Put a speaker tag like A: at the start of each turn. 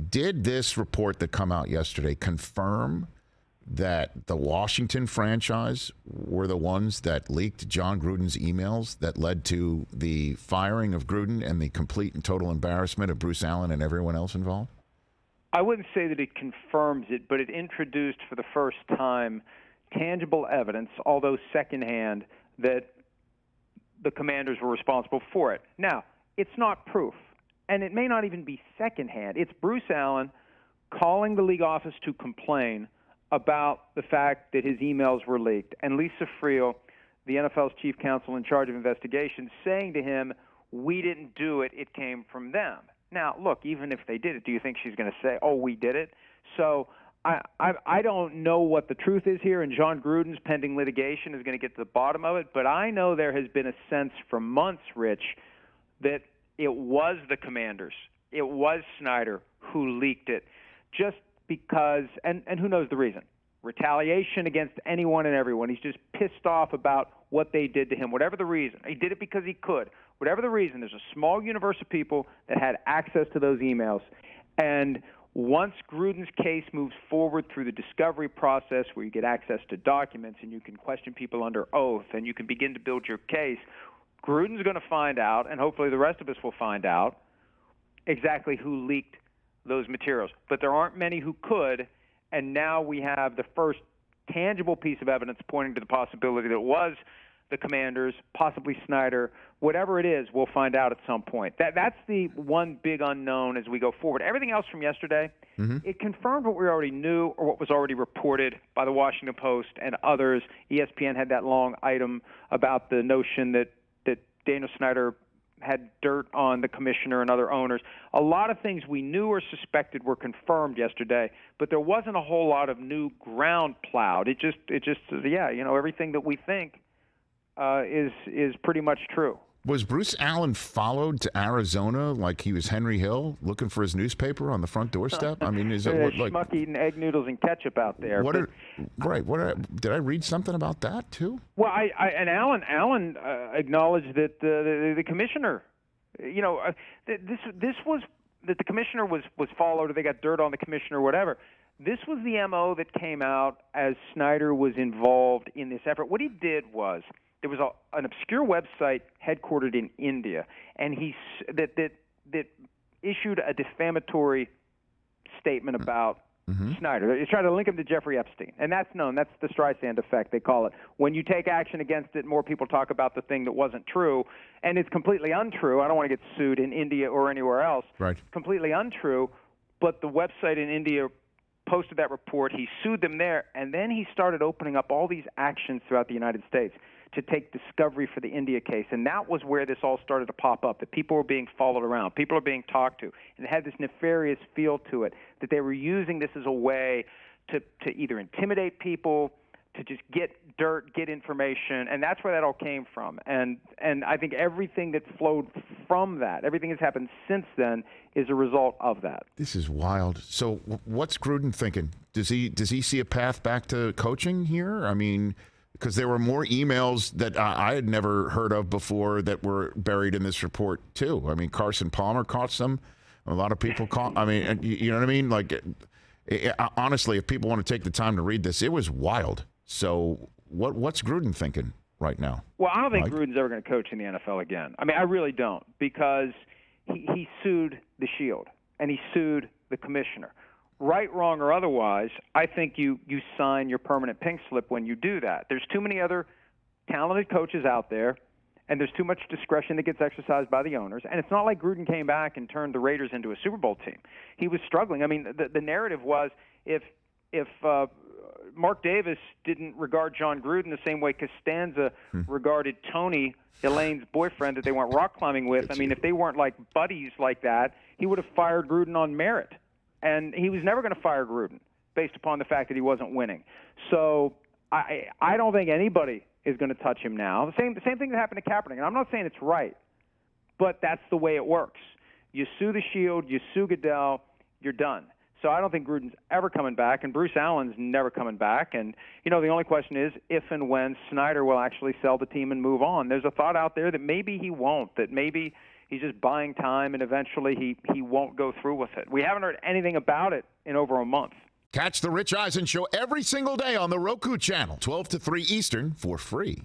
A: Did this report that come out yesterday confirm that the Washington franchise were the ones that leaked Jon Gruden's emails that led to the firing of Gruden and the complete and total embarrassment of Bruce Allen and everyone else involved?
B: I wouldn't say that it confirms it, but it introduced for the first time tangible evidence, although secondhand, that the Commanders were responsible for it. Now, it's not proof, and it may not even be secondhand. It's Bruce Allen calling the league office to complain about the fact that his emails were leaked, and Lisa Friel, the NFL's chief counsel in charge of investigations, saying to him, we didn't do it, it came from them. Now, look, even if they did it, do you think she's going to say, oh, we did it? So I don't know what the truth is here, and Jon Gruden's pending litigation is going to get to the bottom of it, but I know there has been a sense for months, Rich, that it was the Commanders, it was Snyder who leaked it, just because, and who knows the reason, retaliation against anyone and everyone. He's just pissed off about what they did to him, whatever the reason. He did it because he could. Whatever the reason, there's a small universe of people that had access to those emails. And once Gruden's case moves forward through the discovery process where you get access to documents and you can question people under oath and you can begin to build your case, Gruden's going to find out, and hopefully the rest of us will find out, exactly who leaked those materials. But there aren't many who could, and now we have the first tangible piece of evidence pointing to the possibility that it was the Commanders, possibly Snyder. Whatever it is, we'll find out at some point. That's the one big unknown as we go forward. Everything else from yesterday, it confirmed what we already knew or what was already reported by the Washington Post and others. ESPN had that long item about the notion that Daniel Snyder had dirt on the commissioner and other owners. A lot of things we knew or suspected were confirmed yesterday, but there wasn't a whole lot of new ground plowed. It just, yeah, everything that we think is pretty much true.
A: Was Bruce Allen followed to Arizona like he was Henry Hill, looking for his newspaper on the front doorstep? I mean, is it like
B: schmuck eating egg noodles and ketchup out there?
A: Did I read something about that too?
B: Well, and Allen acknowledged that the commissioner, this was that the commissioner was followed, or they got dirt on the commissioner, or whatever. This was the MO that came out as Snyder was involved in this effort. What he did was, there was an obscure website headquartered in India, and that issued a defamatory statement about Snyder. He tried to link him to Jeffrey Epstein, and that's known. That's the Streisand effect, they call it. When you take action against it, more people talk about the thing that wasn't true, and it's completely untrue. I don't want to get sued in India or anywhere else.
A: Right.
B: It's completely untrue, but the website in India posted that report. He sued them there, and then he started opening up all these actions throughout the United States to take discovery for the India case. And that was where this all started to pop up, that people were being followed around, people are being talked to, and it had this nefarious feel to it, that they were using this as a way to either intimidate people, to just get dirt, get information, and that's where that all came from. And I think everything that flowed from that, everything that's happened since then, is a result of that.
A: This is wild. So what's Gruden thinking? Does he see a path back to coaching here? I mean, because there were more emails that I had never heard of before that were buried in this report, too. I mean, Carson Palmer caught some. A lot of people caught. I mean, you know what I mean? Like, honestly, if people want to take the time to read this, it was wild. So what's Gruden thinking right now?
B: Well, I don't think Gruden's ever going to coach in the NFL again. I mean, I really don't, because he sued the Shield, and he sued the commissioner. Right, wrong, or otherwise, I think you sign your permanent pink slip when you do that. There's too many other talented coaches out there, and there's too much discretion that gets exercised by the owners. And it's not like Gruden came back and turned the Raiders into a Super Bowl team. He was struggling. I mean, the narrative was if Mark Davis didn't regard Jon Gruden the same way Costanza regarded Tony, Elaine's boyfriend that they went rock climbing with, I mean, if they weren't like buddies like that, he would have fired Gruden on merit. And he was never going to fire Gruden based upon the fact that he wasn't winning. So I don't think anybody is going to touch him now. The same thing that happened to Kaepernick. And I'm not saying it's right, but that's the way it works. You sue the Shield, you sue Goodell, you're done. So I don't think Gruden's ever coming back, and Bruce Allen's never coming back. And, the only question is if and when Snyder will actually sell the team and move on. There's a thought out there that maybe he won't, that maybe He's just buying time, and eventually he won't go through with it. We haven't heard anything about it in over a month.
A: Catch the Rich Eisen Show every single day on the Roku channel, 12 to 3 Eastern, for free.